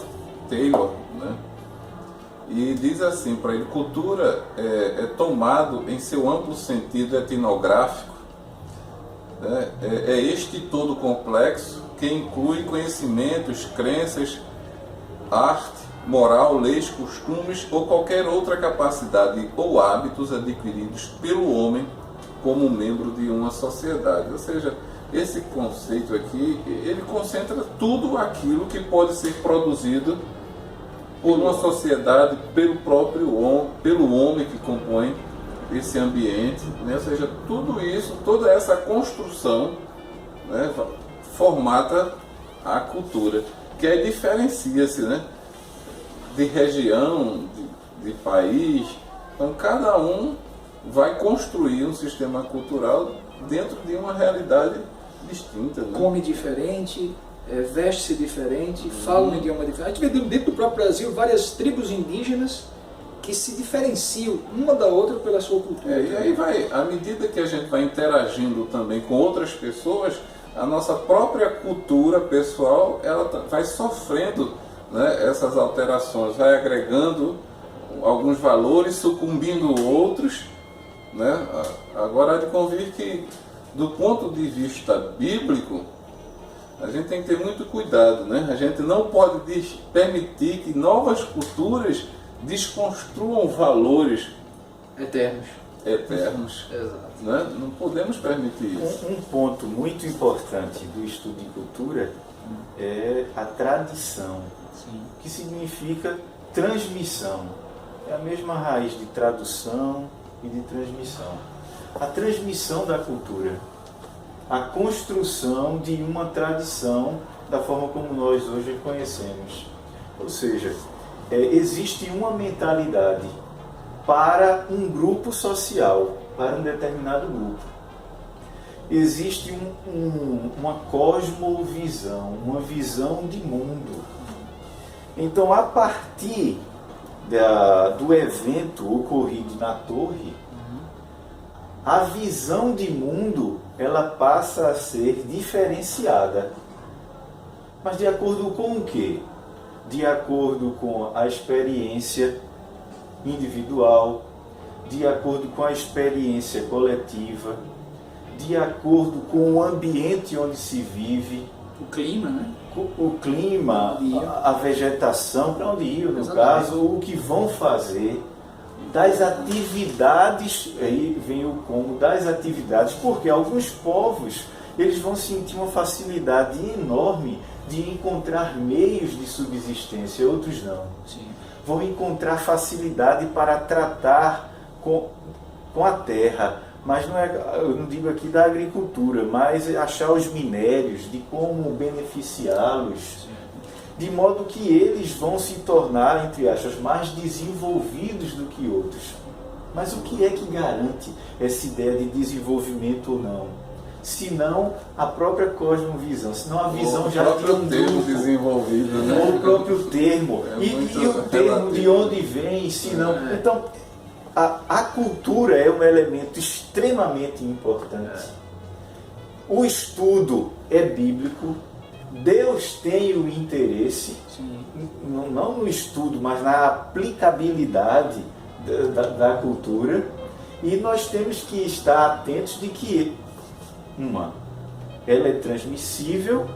Taylor, né? E diz assim para ele: cultura é tomado em seu amplo sentido etnográfico, né, é este todo complexo que inclui conhecimentos, crenças, arte, moral, leis, costumes ou qualquer outra capacidade ou hábitos adquiridos pelo homem como membro de uma sociedade. Ou seja, esse conceito aqui, ele concentra tudo aquilo que pode ser produzido por uma sociedade, pelo próprio homem, pelo homem que compõe esse ambiente, né? Ou seja, tudo isso, toda essa construção, né, formata a cultura, que aí diferencia-se, né, de região, de país. Então cada um vai construir um sistema cultural dentro de uma realidade distinta, né? Come diferente, veste-se diferente, fala um idioma diferente. A gente vê dentro do próprio Brasil várias tribos indígenas que se diferenciam uma da outra pela sua cultura. E aí vai, à medida que a gente vai interagindo também com outras pessoas, a nossa própria cultura pessoal, ela vai sofrendo, né, essas alterações, vai agregando alguns valores, sucumbindo outros, né? Agora há de convir que, do ponto de vista bíblico, a gente tem que ter muito cuidado, né? A gente não pode permitir que novas culturas desconstruam valores Eternos. Exato. Né? Não podemos permitir isso. Um ponto muito importante do estudo de cultura é a tradição, que significa transmissão. É a mesma raiz de tradução e de transmissão. A transmissão da cultura, a construção de uma tradição da forma como nós hoje conhecemos. Ou seja, existe uma mentalidade para um grupo social, para um determinado grupo. Existe uma cosmovisão, uma visão de mundo. Então, a partir do evento ocorrido na torre, a visão de mundo ela passa a ser diferenciada. Mas de acordo com o quê? De acordo com a experiência individual, de acordo com a experiência coletiva, de acordo com o ambiente onde se vive. O clima, né? O clima, a vegetação, para onde ir, no caso, o que vão fazer, das atividades, aí vem o como, das atividades, porque alguns povos, eles vão sentir uma facilidade enorme de encontrar meios de subsistência, outros não. Sim. Vão encontrar facilidade para tratar com a terra, mas não é, eu não digo aqui da agricultura, mas achar os minérios, de como beneficiá-los, de modo que eles vão se tornar, entre aspas, mais desenvolvidos do que outros. Mas o que é que garante essa ideia de desenvolvimento ou não? Senão a própria cosmovisão, senão a visão já de um termo grupo, desenvolvido, né? ou o próprio termo, e o termo relativo. de onde vem, senão... Então, a cultura é um elemento extremamente importante. O estudo é bíblico, Deus tem o interesse, não no estudo, mas na aplicabilidade da cultura, e nós temos que estar atentos de que ela é transmissível,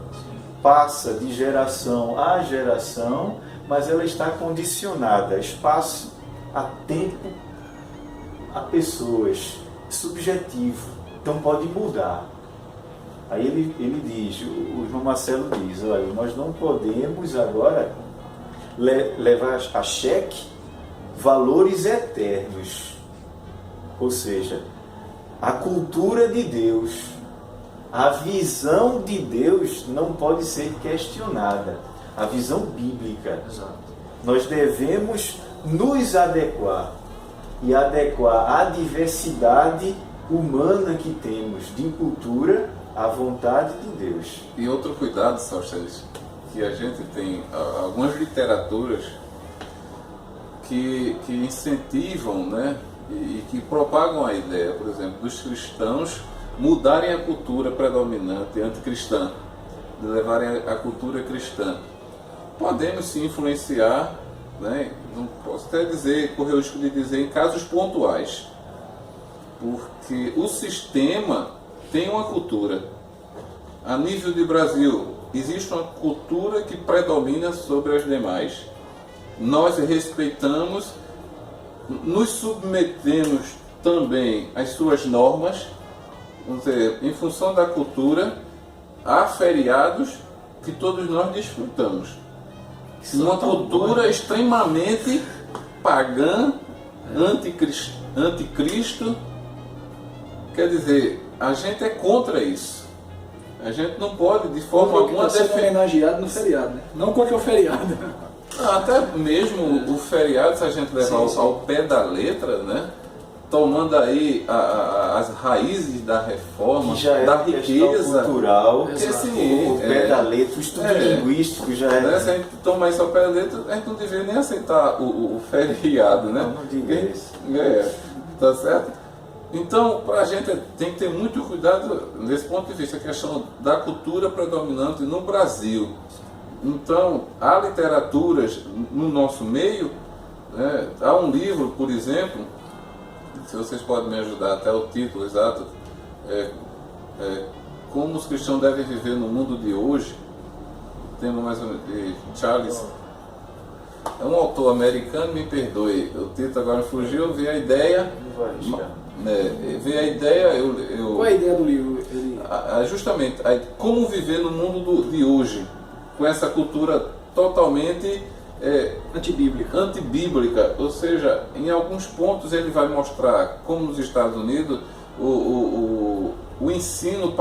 passa de geração a geração, mas ela está condicionada a espaço, a tempo, a pessoas, subjetivo, então pode mudar. Aí ele diz, o João Marcelo diz, olha, nós não podemos agora levar a xeque valores eternos, ou seja, a cultura de Deus, a visão de Deus não pode ser questionada, a visão bíblica. Exato. Nós devemos nos adequar e adequar a diversidade humana que temos de cultura à vontade de Deus. E outro cuidado, Sóstenes, que a gente tem algumas literaturas que incentivam, né, e que propagam a ideia, por exemplo, dos cristãos mudarem a cultura predominante anticristã, de levarem a cultura cristã. Podemos se influenciar, né, não posso até dizer, correr o risco de dizer, em casos pontuais, porque o sistema tem uma cultura. A nível de Brasil, existe uma cultura que predomina sobre as demais. Nós respeitamos, nos submetemos também às suas normas, vamos dizer, em função da cultura, há feriados que todos nós desfrutamos. Uma cultura extremamente pagã, anticristo, quer dizer, a gente é contra isso. A gente não pode, de forma alguma, ser homenageado no feriado, né? Não qualquer feriado. Até mesmo o feriado, se a gente levar ao pé da letra, né? Tomando aí as raízes da reforma, que já é da riqueza cultural, que, assim, o pé da letra, o estudo linguístico já é. Né? Se a gente tomar isso ao pé da letra, a gente não deveria nem aceitar o feriado, né? Não diga isso. Tá certo? Então, a gente tem que ter muito cuidado nesse ponto de vista, a questão da cultura predominante no Brasil. Então, há literaturas no nosso meio, né? Há um livro, por exemplo, se vocês podem me ajudar, até o título exato, Como os cristãos devem viver no mundo de hoje, tema mais ou menos de Charles, é um autor americano, me perdoe, o título agora me fugiu, eu vi a ideia, Qual é a ideia do livro? Justamente, como viver no mundo de hoje, com essa cultura totalmente antibíblica, ou seja, em alguns pontos ele vai mostrar como nos Estados Unidos o ensino,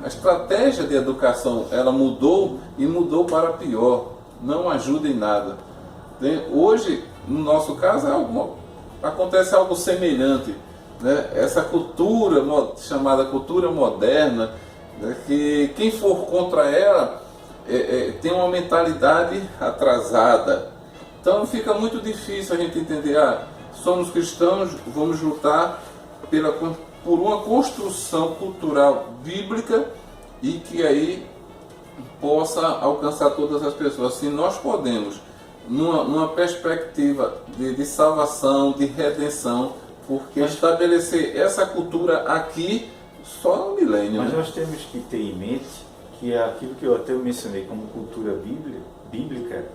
a estratégia de educação, ela mudou e mudou para pior, não ajuda em nada. Hoje, no nosso caso, acontece algo semelhante, né? Essa cultura chamada cultura moderna, né? Que quem for contra ela tem uma mentalidade atrasada. Então fica muito difícil a gente entender, somos cristãos, vamos lutar por uma construção cultural bíblica e que aí possa alcançar todas as pessoas. Assim, nós podemos, numa perspectiva de salvação, de redenção, porque estabelecer essa cultura aqui só no milênio. Mas né? nós temos que ter em mente que aquilo que eu até mencionei como cultura bíblica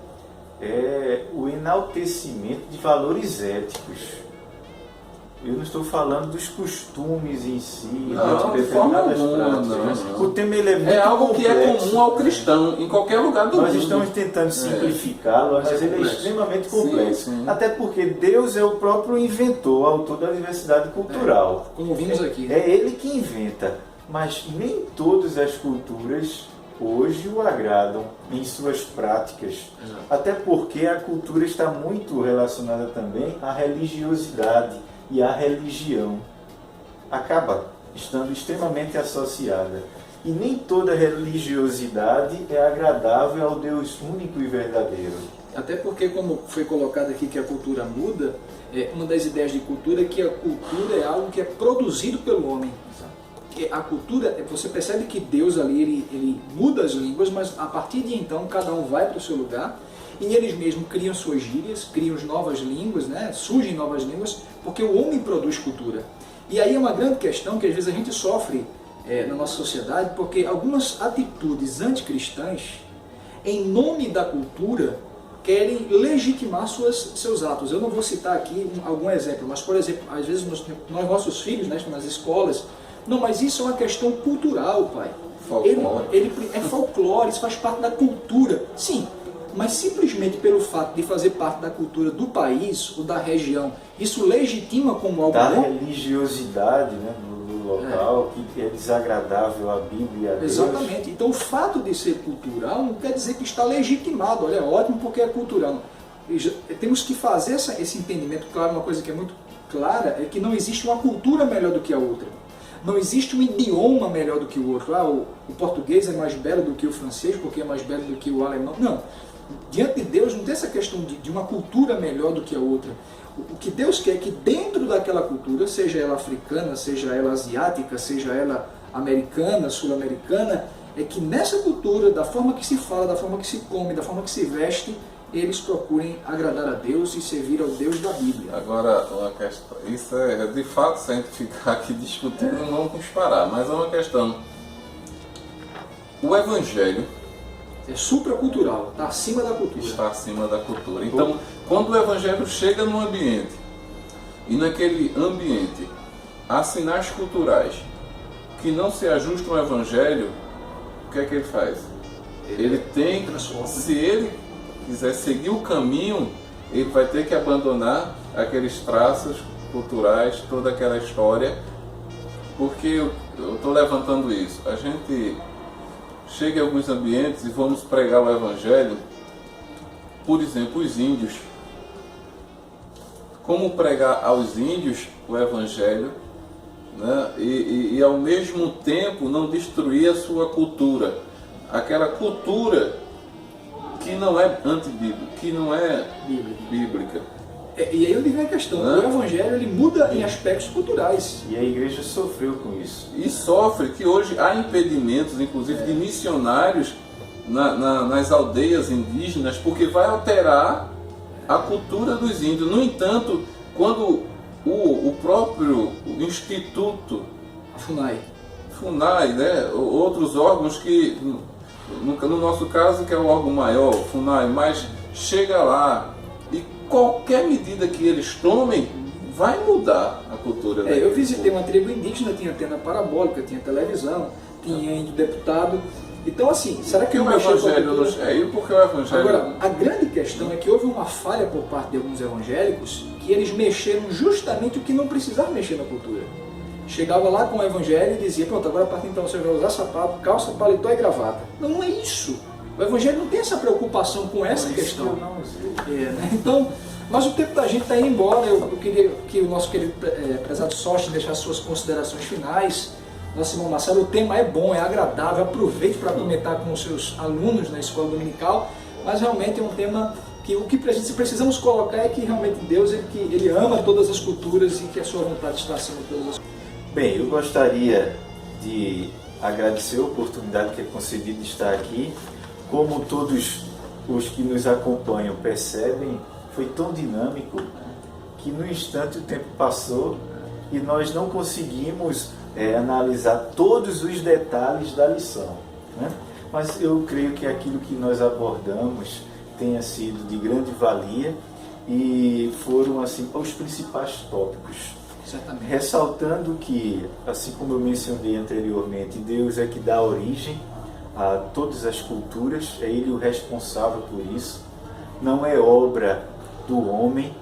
é o enaltecimento de valores éticos. Eu não estou falando dos costumes em si, de forma alguma. O tema ele é muito algo complexo, que é comum ao cristão, em qualquer lugar do mundo. Nós estamos tentando simplificá-lo, mas ele é extremamente complexo. Sim. Até porque Deus é o próprio inventor, autor da diversidade cultural. Como vimos aqui. É Ele que inventa, mas nem todas as culturas hoje o agradam em suas práticas. Exato. Até porque a cultura está muito relacionada também à religiosidade e à religião. Acaba estando extremamente associada. E nem toda religiosidade é agradável ao Deus único e verdadeiro. Até porque, como foi colocado aqui que a cultura muda, uma das ideias de cultura é que a cultura é algo que é produzido pelo homem. A cultura, você percebe que Deus ali, ele muda as línguas, mas a partir de então cada um vai para o seu lugar e eles mesmos criam suas gírias, criam novas línguas, né? Surgem novas línguas, porque o homem produz cultura. E aí é uma grande questão que às vezes a gente sofre na nossa sociedade, porque algumas atitudes anticristãs, em nome da cultura, querem legitimar seus atos. Eu não vou citar aqui algum exemplo, mas, por exemplo, às vezes nossos filhos, né, nas escolas, não, mas isso é uma questão cultural, pai. Ele é folclore, isso faz parte da cultura. Sim, mas simplesmente pelo fato de fazer parte da cultura do país ou da região, isso legitima como algo da bom? religiosidade, né, do local, que é desagradável à Bíblia e a Deus. Exatamente. Então o fato de ser cultural não quer dizer que está legitimado. Olha, é ótimo porque é cultural. Temos que fazer esse entendimento. Claro, uma coisa que é muito clara é que não existe uma cultura melhor do que a outra. Não existe um idioma melhor do que o outro. O português é mais belo do que o francês porque é mais belo do que o alemão. Não. Diante de Deus não tem essa questão de uma cultura melhor do que a outra. O que Deus quer é que dentro daquela cultura, seja ela africana, seja ela asiática, seja ela americana, sul-americana, é que nessa cultura, da forma que se fala, da forma que se come, da forma que se veste, eles procurem agradar a Deus e servir ao Deus da Bíblia. Agora, uma questão, isso é de fato, se a gente ficar aqui discutindo, não vamos parar, mas é uma questão. O Evangelho É supracultural, está acima da cultura. está acima da cultura. Então, quando o Evangelho chega num ambiente, e naquele ambiente há sinais culturais que não se ajustam ao Evangelho, o que é que ele faz? Ele tem, se ele quiser seguir o caminho, ele vai ter que abandonar aqueles traços culturais, toda aquela história, porque eu estou levantando isso. A gente chega em alguns ambientes e vamos pregar o Evangelho, por exemplo, os índios. Como pregar aos índios o Evangelho, né? E ao mesmo tempo não destruir a sua cultura, aquela cultura que não é antibíblica, que não é bíblica. E aí eu digo a questão, o Evangelho ele muda em aspectos culturais. E a igreja sofreu com isso. E sofre que hoje há impedimentos, inclusive de missionários nas aldeias indígenas, porque vai alterar a cultura dos índios. No entanto, quando o próprio Instituto FUNAI, né, outros órgãos que, no nosso caso, que é o órgão maior, o FUNAI, mas chega lá e qualquer medida que eles tomem vai mudar a cultura da Eu visitei uma tribo indígena, tinha antena parabólica, tinha televisão, tinha índio deputado. Então, assim, será que o Evangelho nos... porque o Evangelho... Agora, a grande questão é que houve uma falha por parte de alguns evangélicos que eles mexeram justamente o que não precisava mexer na cultura. Chegava lá com o Evangelho e dizia, pronto, agora a partir de então você vai usar sapato, calça, paletó e gravata. Não, não é isso. O Evangelho não tem essa preocupação com essa questão. Né? Então, mas o tempo da gente está indo embora. Eu queria que o nosso querido prezado Sócio deixasse suas considerações finais. Nosso irmão Marcelo, o tema é bom, é agradável, aproveite para comentar com os seus alunos na escola dominical, mas realmente é um tema que o que precisamos colocar é que realmente Deus ele ama todas as culturas e que a sua vontade está acima de todas as culturas. Bem, eu gostaria de agradecer a oportunidade que é concedida de estar aqui. Como todos os que nos acompanham percebem, foi tão dinâmico que no instante o tempo passou e nós não conseguimos analisar todos os detalhes da lição, né? Mas eu creio que aquilo que nós abordamos tenha sido de grande valia e foram assim os principais tópicos. Certamente. Ressaltando que, assim como eu mencionei anteriormente, Deus é que dá origem a todas as culturas, é Ele o responsável por isso. Não é obra do homem,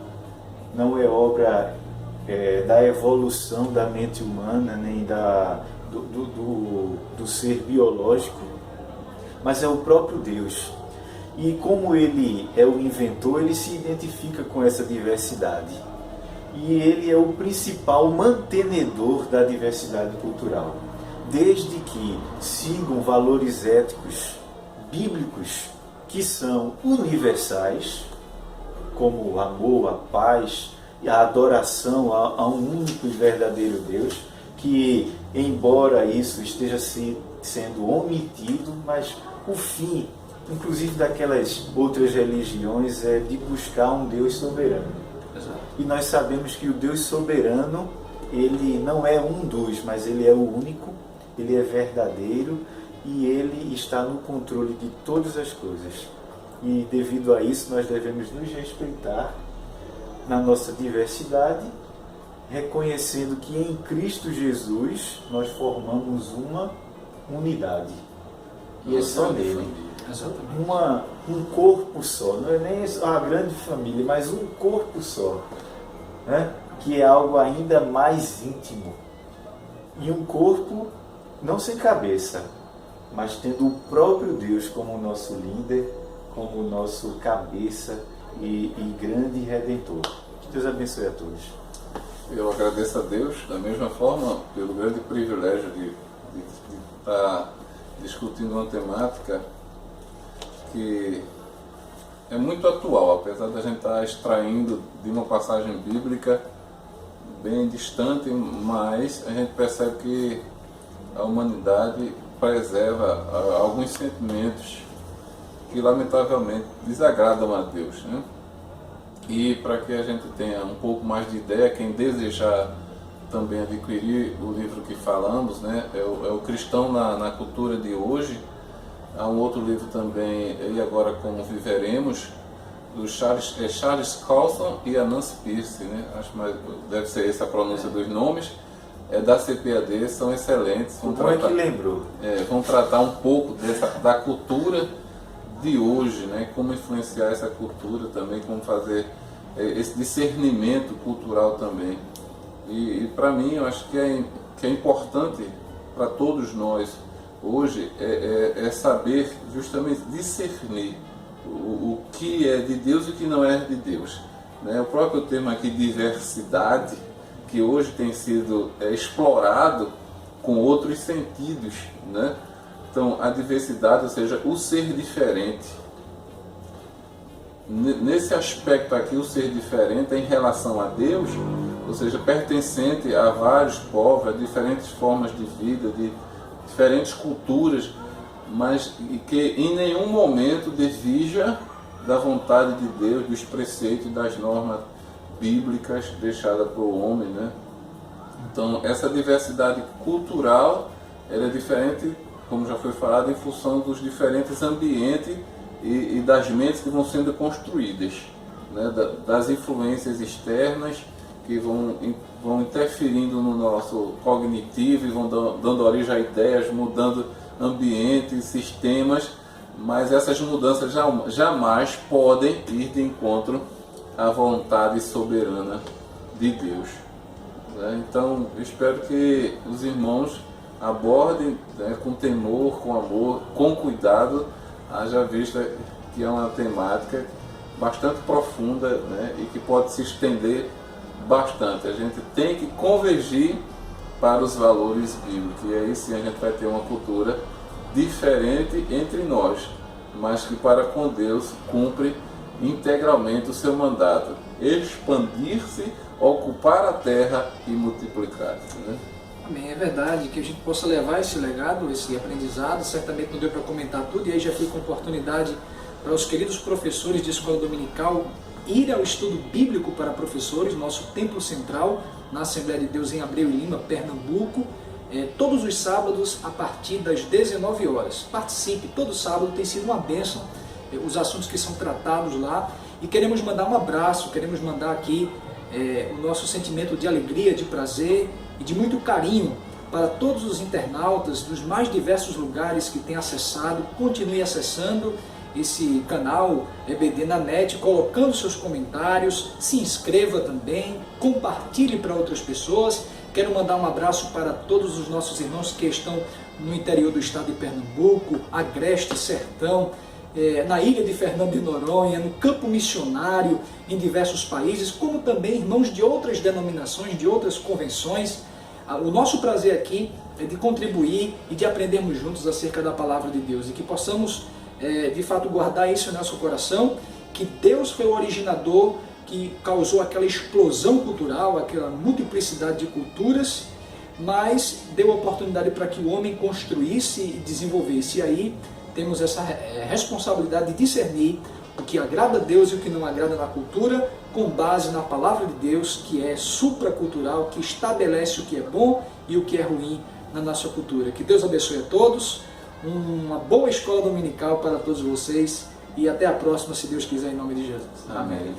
não é obra da evolução da mente humana, nem do ser biológico, mas é o próprio Deus. E como Ele é o inventor, Ele se identifica com essa diversidade. E Ele é o principal mantenedor da diversidade cultural. Desde que sigam valores éticos bíblicos que são universais, como o amor, a paz e a adoração a um único e verdadeiro Deus, que, embora isso esteja sendo omitido, mas o fim, inclusive daquelas outras religiões, é de buscar um Deus soberano. Exato. E nós sabemos que o Deus soberano, Ele não é um dos, mas Ele é o único, Ele é verdadeiro e Ele está no controle de todas as coisas. E devido a isso nós devemos nos respeitar na nossa diversidade, reconhecendo que em Cristo Jesus nós formamos uma unidade. E é só nele. Um corpo só, não é nem a grande família, mas um corpo só, né? Que é algo ainda mais íntimo. E um corpo não sem cabeça, mas tendo o próprio Deus como nosso líder, como nosso cabeça e grande Redentor. Que Deus abençoe a todos. Eu agradeço a Deus, da mesma forma, pelo grande privilégio de estar discutindo uma temática que é muito atual, apesar da gente estar extraindo de uma passagem bíblica bem distante, mas a gente percebe que a humanidade preserva alguns sentimentos que lamentavelmente desagradam a Deus, né? E para que a gente tenha um pouco mais de ideia, quem desejar também adquirir o livro que falamos, né, é o Cristão na Cultura de Hoje. Há um outro livro também, E Agora Como Viveremos, do Charles Colson e a Nancy Pierce, né? Acho que deve ser essa a pronúncia dos nomes. É da CPAD, são excelentes. Vão tratar um pouco da cultura de hoje, né? Como influenciar essa cultura também, como fazer esse discernimento cultural também. E para mim, eu acho que é importante para todos nós hoje é saber justamente discernir o que é de Deus e o que não é de Deus, né? O próprio termo aqui, diversidade, que hoje tem sido explorado com outros sentidos, né? Então, a diversidade, ou seja, o ser diferente. Nesse aspecto aqui, o ser diferente é em relação a Deus, ou seja, pertencente a vários povos, a diferentes formas de vida, de diferentes culturas, mas que em nenhum momento desvija da vontade de Deus, dos preceitos, das normas bíblicas deixadas para o homem, né? Então, essa diversidade cultural, ela é diferente, como já foi falado, em função dos diferentes ambientes e das mentes que vão sendo construídas, né? Das influências externas que vão interferindo no nosso cognitivo e vão dando origem a ideias, mudando ambientes, sistemas, mas essas mudanças jamais podem ir de encontro à vontade soberana de Deus, né? Então, eu espero que os irmãos abordem, né, com temor, com amor, com cuidado, haja vista que é uma temática bastante profunda, né, e que pode se estender bastante. A gente tem que convergir para os valores bíblicos, e aí sim a gente vai ter uma cultura diferente entre nós, mas que para com Deus cumpre integralmente o seu mandato: expandir-se, ocupar a terra e multiplicar-se, né? Amém, é verdade, que a gente possa levar esse legado, esse aprendizado. Certamente não deu para comentar tudo, e aí já fica uma oportunidade para os queridos professores de escola dominical ir ao estudo bíblico para professores, nosso templo central, na Assembleia de Deus em Abreu e Lima, Pernambuco, todos os sábados a partir das 19 horas. Participe, todo sábado tem sido uma bênção, os assuntos que são tratados lá, e queremos mandar um abraço, queremos mandar aqui o nosso sentimento de alegria, de prazer e de muito carinho para todos os internautas dos mais diversos lugares que têm acessado. Continue acessando esse canal EBD na net, colocando seus comentários, se inscreva também, compartilhe para outras pessoas. Quero mandar um abraço para todos os nossos irmãos que estão no interior do estado de Pernambuco, Agreste, Sertão, na ilha de Fernando de Noronha, no campo missionário, em diversos países, como também irmãos de outras denominações, de outras convenções. O nosso prazer aqui é de contribuir e de aprendermos juntos acerca da palavra de Deus, e que possamos de fato guardar isso em nosso coração, que Deus foi o originador que causou aquela explosão cultural, aquela multiplicidade de culturas, mas deu oportunidade para que o homem construísse e desenvolvesse. E aí temos essa responsabilidade de discernir o que agrada a Deus e o que não agrada na cultura, com base na palavra de Deus, que é supracultural, que estabelece o que é bom e o que é ruim na nossa cultura. Que Deus abençoe a todos, uma boa escola dominical para todos vocês, e até a próxima, se Deus quiser, em nome de Jesus. Amém.